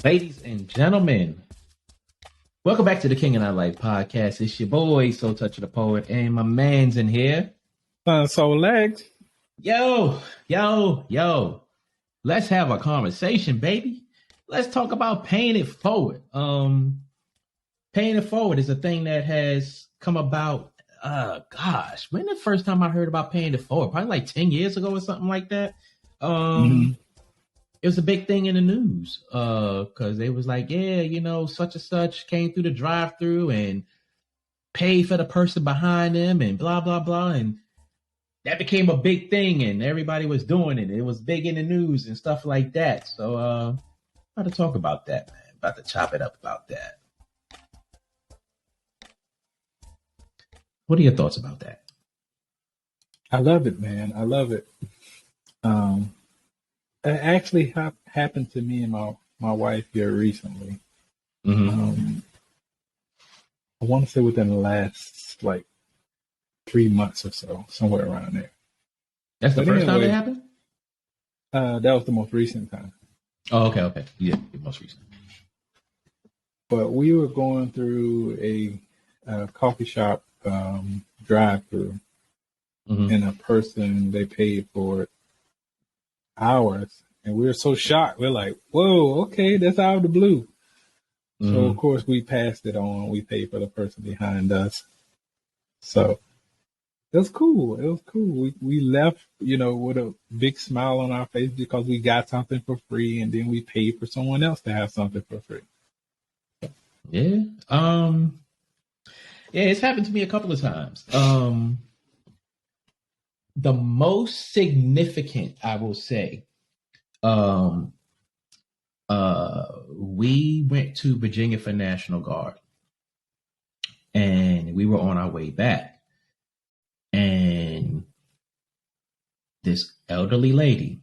Ladies and gentlemen, welcome back to the King and I Life podcast. It's your boy, Soul Touch of the Poet, and my man's in here. So legs. Yo. Let's have a conversation, baby. Let's talk about paying it forward. Paying it forward is a thing that has come about. When the first time I heard about paying it forward? Probably like 10 years ago or something like that. It was a big thing in the news because they was like, yeah, such and such came through the drive-through and paid for the person behind them and blah, blah, blah. And that became a big thing and everybody was doing it. It was big in the news and stuff like that. So about to talk about that, man. About to chop it up about that. What are your thoughts about that? I love it, man. I love it. It actually happened to me and my wife here recently. I want to say within the last like 3 months or so, somewhere around there. That's the first time it happened? That was the most recent time. Oh, okay. Yeah, the most recent. But we were going through a coffee shop drive-through, and a person, they paid for it hours, and we were so shocked. We're like, whoa, okay, that's out of the blue. So of course we passed it on. We paid for the person behind us. So it was cool. We left, with a big smile on our face because we got something for free, and then we paid for someone else to have something for free. Yeah. Yeah, it's happened to me a couple of times. The most significant, I will say, we went to Virginia for National Guard, and we were on our way back, and this elderly lady,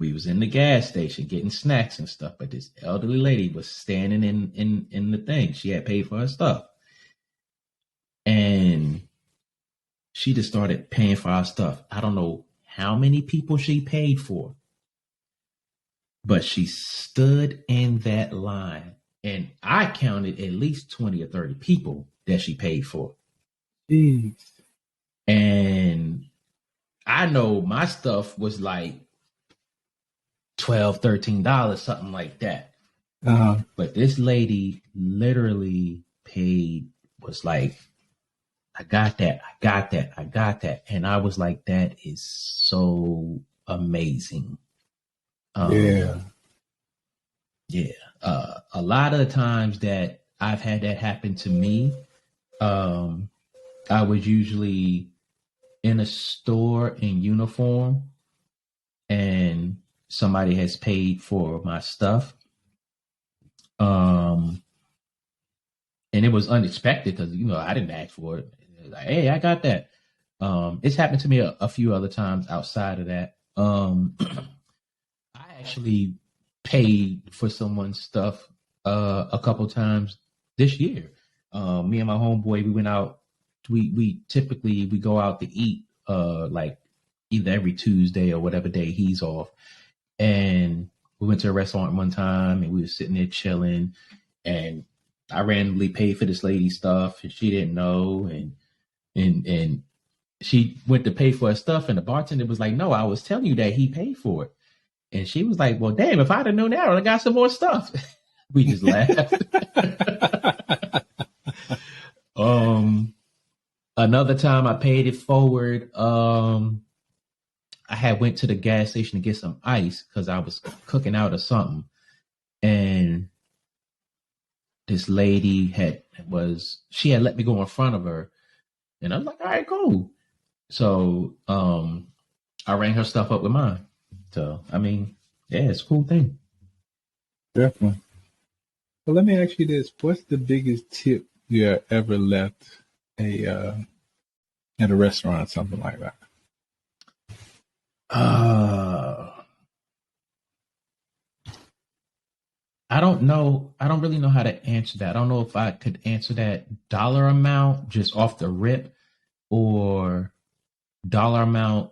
we was in the gas station getting snacks and stuff, but this elderly lady was standing in the thing. She had paid for her stuff, and she just started paying for our stuff. I don't know how many people she paid for, but she stood in that line, and I counted at least 20 or 30 people that she paid for. Jeez. And I know my stuff was like $12, $13, something like that. But this lady literally was like, I got that. And I was like, that is so amazing. Yeah. A lot of the times that I've had that happen to me, I was usually in a store in uniform and somebody has paid for my stuff. And it was unexpected because, I didn't ask for it. Like, hey, I got that. It's happened to me a few other times outside of that. I actually paid for someone's stuff a couple times this year. Me and my homeboy, we went out. We typically go out to eat like either every Tuesday or whatever day he's off. And we went to a restaurant one time and we were sitting there chilling, and I randomly paid for this lady's stuff and she didn't know, and she went to pay for her stuff and the bartender was like, no, I was telling you that he paid for it. And she was like, well, damn, if I'd have known that, I would have got some more stuff. We just laughed. Another time I paid it forward. I had went to the gas station to get some ice because I was cooking out or something. And this lady had let me go in front of her. And I was like, all right, cool. So I rang her stuff up with mine. So, I mean, yeah, it's a cool thing. Definitely. Well, let me ask you this. What's the biggest tip you ever left at a restaurant, something like that? I don't know. I don't really know how to answer that. I don't know if I could answer that dollar amount just off the rip or dollar amount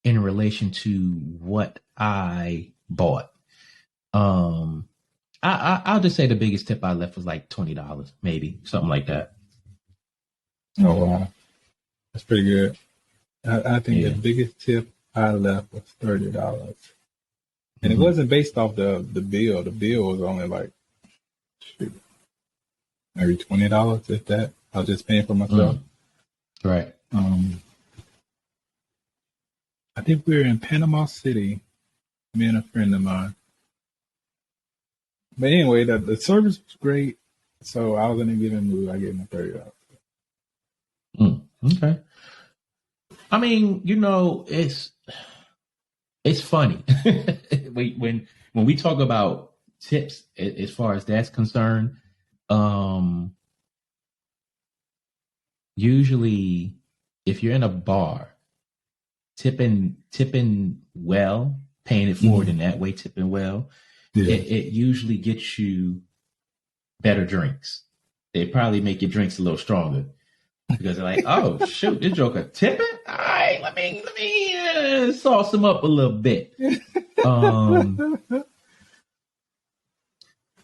in relation to what I bought. Um, I'll just say the biggest tip I left was like $20, maybe something like that. Oh wow, that's pretty good. I think the Yeah. biggest tip I left was $30, and it Mm-hmm. wasn't based off the bill. The bill was only like shoot, maybe $20 if that. I was just paying for myself. Mm. Right. Um, I think we were in Panama City, me and a friend of mine. But anyway, the service was great, so I was in a given mood. I gave him $30. Mm. Okay. I mean, it's funny when we talk about tips as far as that's concerned. Um, Usually, if you're in a bar, tipping well, paying it forward in that way, tipping well, Yeah, it usually gets you better drinks. They probably make your drinks a little stronger because they're like, oh shoot, this joker tipping. All right, let me sauce them up a little bit. Um,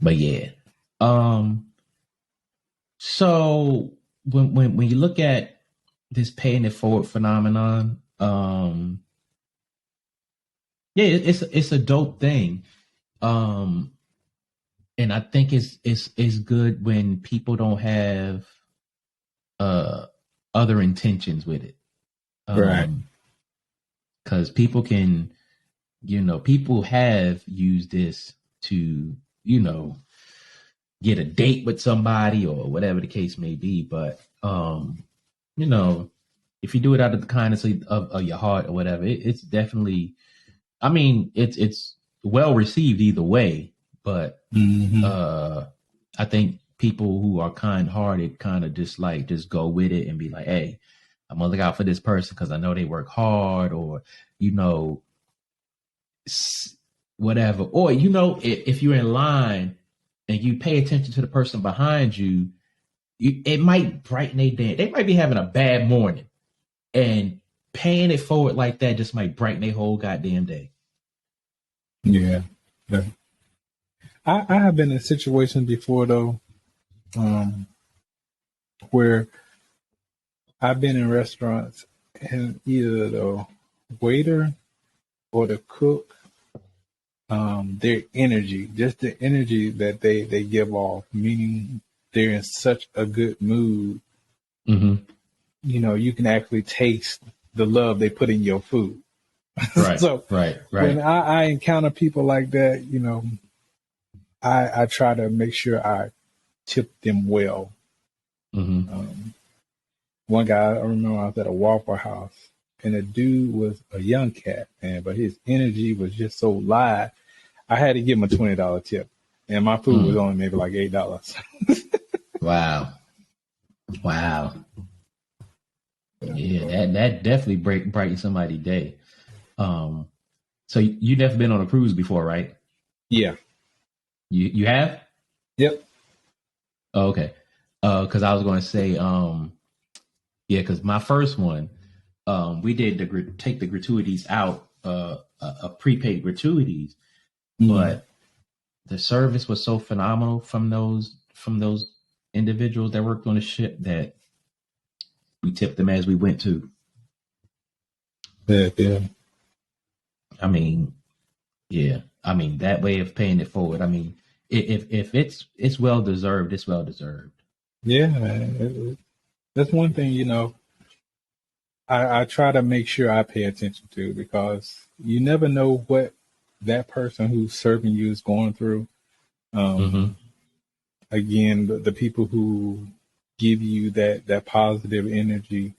but yeah. Um, so when you look at this paying it forward phenomenon, yeah, it's a dope thing. Um, and I think it's good when people don't have uh other intentions with it. right. Because people can, people have used this to, you know, get a date with somebody or whatever the case may be. But you know, if you do it out of the kindness of your heart or whatever, it's definitely. I mean, it's well received either way. But Hmm. I think people who are kind hearted kind of just go with it and be like, hey, I'm gonna look out for this person because I know they work hard, or you know, whatever. Or if you're in line and you pay attention to the person behind you, it might brighten their day. They might be having a bad morning, and paying it forward like that just might brighten their whole goddamn day. Yeah. Yeah. I have been in situations before though, um, where I've been in restaurants and either the waiter or the cook, their energy, just the energy that they give off, meaning they're in such a good mood. Mm-hmm. You can actually taste the love they put in your food. Right, So right, when right. I encounter people like that, I try to make sure I tip them well. Mm-hmm. Um, One guy, I remember I was at a Waffle House, and the dude was a young cat, man, but his energy was just so live. I had to give him a $20 tip, and my food was Mm. only maybe like $8. Wow, wow. Yeah, Yeah, but that definitely brighten somebody's day. Um, so you never been on a cruise before, right? yeah, You have? yep. Oh, okay. Because I was going to say, yeah, because my first one, we did take the gratuities out, prepaid gratuities, Mm. but the service was so phenomenal from those individuals that worked on the ship that we tipped them as we went to. Yeah, yeah, I mean, yeah, I mean that way of paying it forward. I mean, if it's well deserved, it's well deserved. yeah, man. That's one thing, I try to make sure I pay attention to because you never know what that person who's serving you is going through. Mm-hmm. Um, Again, the people who give you that positive energy,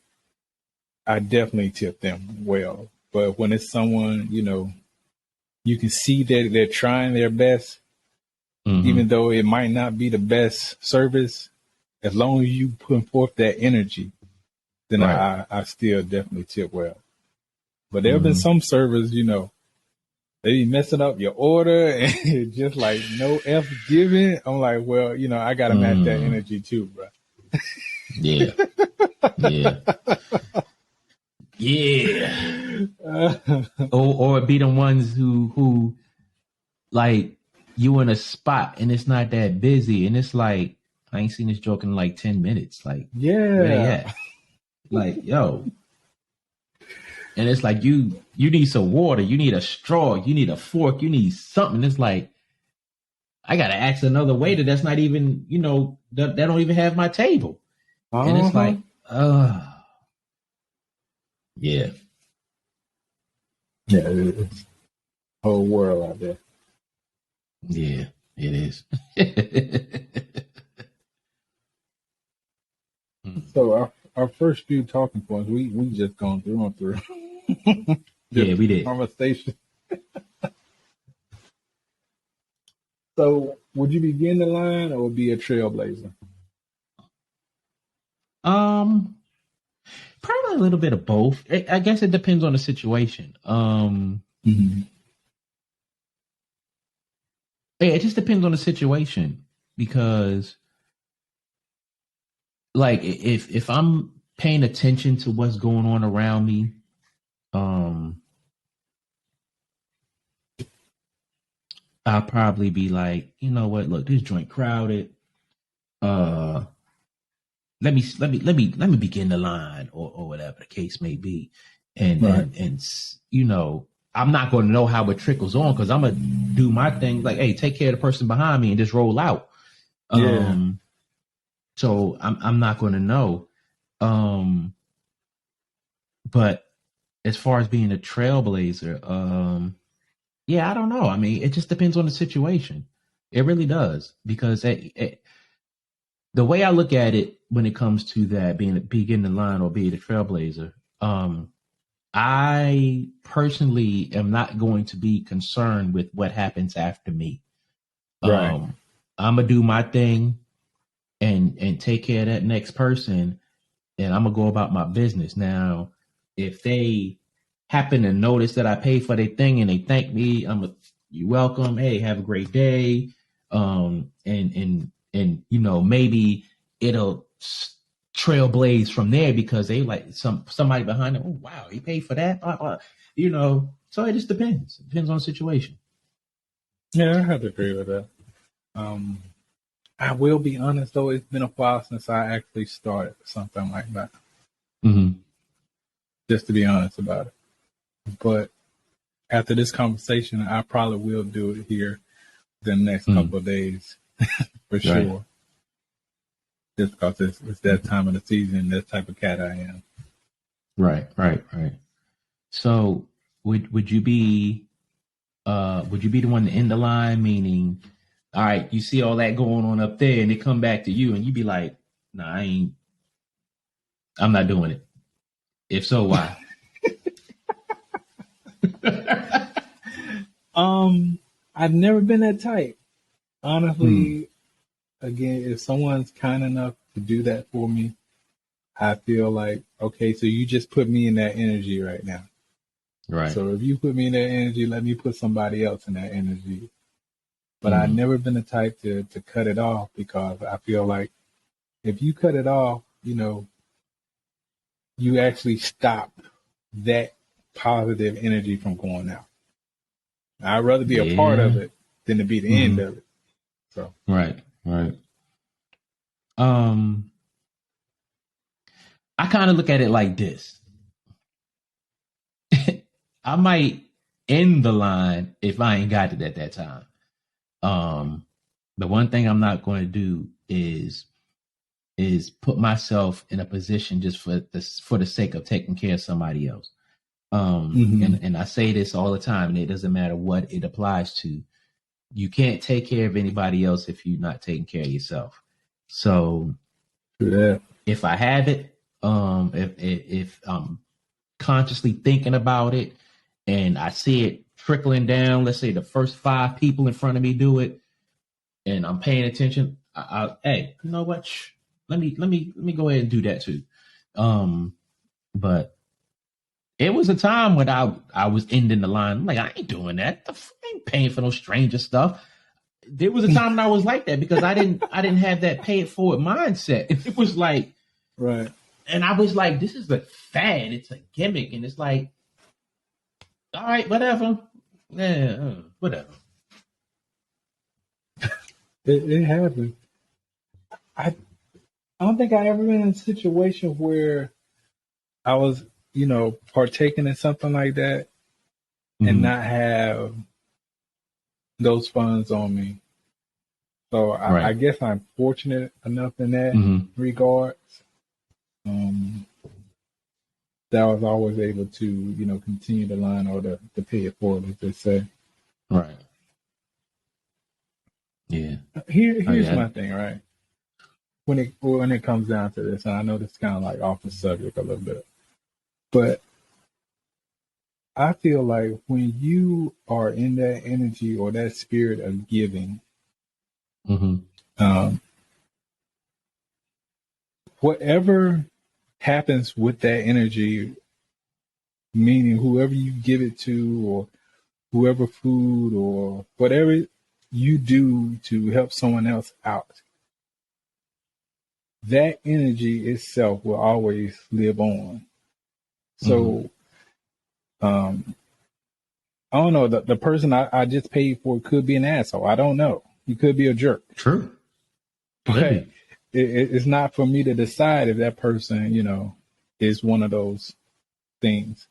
I definitely tip them well. But when it's someone, you can see that they're trying their best, even Mm-hmm. though it might not be the best service, as long as you put forth that energy, then Right. I still definitely tip well. But there have been Mm-hmm. some servers, they be messing up your order and just like no F given. I'm like, well, I gotta match that Mm. energy too, bro. Yeah. Yeah. Yeah. Or be the ones who like you in a spot and it's not that busy, and it's like I ain't seen this joke in like 10 minutes. Like, where they Yeah. at? Like, yo. And it's like you need some water, you need a straw, you need a fork, you need something. It's like I gotta ask another waiter that's not even, that don't even have my table. And it's Uh-huh. like, yeah. Yeah, it's a whole world out there. Yeah, it is. So our first few talking points, we just gone through and through. Yeah, Just we did. conversation. So would you begin the line or be a trailblazer? Um, Probably a little bit of both. I guess it depends on the situation. Mm-hmm. It just depends on the situation because, like, if I'm paying attention to what's going on around me, I'll probably be like, you know what? Look, this joint crowded. Uh, let me begin the line or whatever the case may be, and Right. I'm not going to know how it trickles on because I'm gonna do my thing. Like, hey, take care of the person behind me and just roll out. Yeah. So I'm not going to know. But as far as being a trailblazer, yeah, I don't know. I mean, it just depends on the situation. It really does because the way I look at it when it comes to that being the line or being a trailblazer, I personally am not going to be concerned with what happens after me. Right. I'm gonna do my thing and take care of that next person, and I'm gonna go about my business. Now, if they happen to notice that I paid for their thing and they thank me, you welcome. Hey, have a great day. And maybe it'll trailblaze from there because they like somebody behind them. Oh wow, he paid for that. Blah, blah. So it just depends. It depends on the situation. Yeah, I have to agree with that. Um, I will be honest though, it's been a while since I actually started something like that. Mm-hmm. Just to be honest about it. But after this conversation, I probably will do it here the next Mm-hmm. couple of days for Right. sure. Just because it's that time of the season, that type of cat I am. Right. So would you be the one to end the line? Meaning, all right, you see all that going on up there, and they come back to you, and you be like, "Nah, I'm not doing it." If so, why? I've never been that type. Hmm. Honestly, again, if someone's kind enough to do that for me, I feel like, okay, so you just put me in that energy right now. Right. So if you put me in that energy, let me put somebody else in that energy. But I've Hmm. never been the type to cut it off because I feel like if you cut it off, you actually stop that positive energy from going out. I'd rather be a part of Yeah. it than to be the end Hmm. of it. So, Right. Um, I kind of look at it like this. I might end the line if I ain't got it at that time. Um, the one thing I'm not going to do is put myself in a position just for the sake of taking care of somebody else. mm-hmm. And I say this all the time, and it doesn't matter what it applies to. You can't take care of anybody else if you're not taking care of yourself. So Do that. if I have it, if I'm consciously thinking about it, and I see it trickling down, let's say the first 5 people in front of me do it, and I'm paying attention, hey, you know what? Let me go ahead and do that too. But it was a time when I was ending the line. I'm like, I ain't doing that. I ain't paying for no stranger stuff. There was a time when I was like that because I didn't have that pay it forward mindset. It was like, Right. and I was like, this is a fad. It's a gimmick, and it's like, all right, whatever. Yeah, whatever. It happens. I I don't think I ever been in a situation where I was, partaking in something like that and Mm-hmm. not have those funds on me. So I Right. guess I'm fortunate enough in that Mm-hmm. regard. Um, that I was always able to, continue the line or to pay it forward, as they say. Right. Yeah. Oh Here's yeah. my thing, right? When it comes down to this, and I know this is kind of like off the subject a little bit, but I feel like when you are in that energy or that spirit of giving, Mm-hmm. um, whatever happens with that energy, meaning whoever you give it to, or whoever food or whatever you do to help someone else out, that energy itself will always live on. Mm-hmm. So, I don't know. The person I just paid for could be an asshole. I don't know. He could be a jerk. True. Could But be. it's not for me to decide if that person, is one of those things.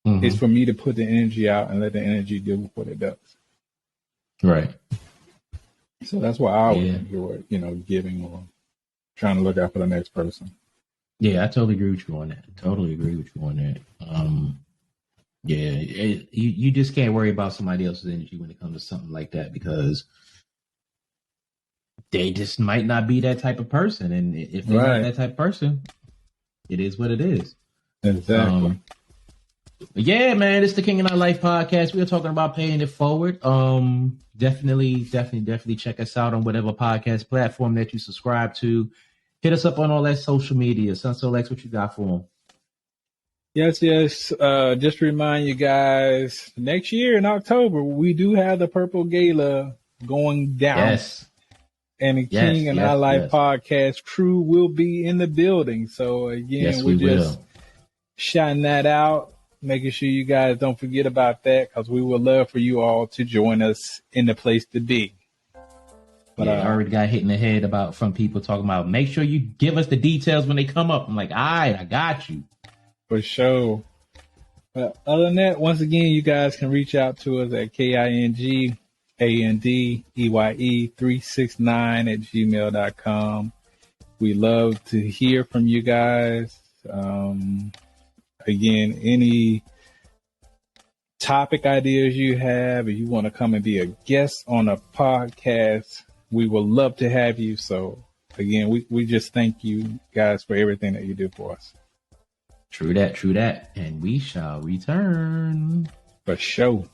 It's Mm-hmm. for me to put the energy out and let the energy do what it does. Right. So that's why I always Yeah. enjoy, giving or trying to look out for the next person. Yeah, I totally agree with you on that. Totally agree with you on that. Yeah, you just can't worry about somebody else's energy when it comes to something like that because they just might not be that type of person, and if they're not Right. that type of person, it is what it is. Exactly. But yeah, man, it's the King and I Life podcast. We are talking about paying it forward. Definitely check us out on whatever podcast platform that you subscribe to. Hit us up on all that social media. Sunsolex, what you got for them? Yes, yes. Just to remind you guys, next year in October, we do have the Purple Gala going down, Yes, and the King yes, and I yes, Life yes, podcast crew will be in the building. So again, yes. we're We just will. shouting that out, making sure you guys don't forget about that, because we would love for you all to join us in the place to be. But Yeah, I already got hit in the head from people talking about make sure you give us the details when they come up. I'm like, all right, I got you. for sure. But other than that, once again, you guys can reach out to us at KingAndEye369@gmail.com. We love to hear from you guys. Again, any topic ideas you have, if you want to come and be a guest on a podcast, we would love to have you. So again, we just thank you guys for everything that you do for us. True that. And we shall return. For sure.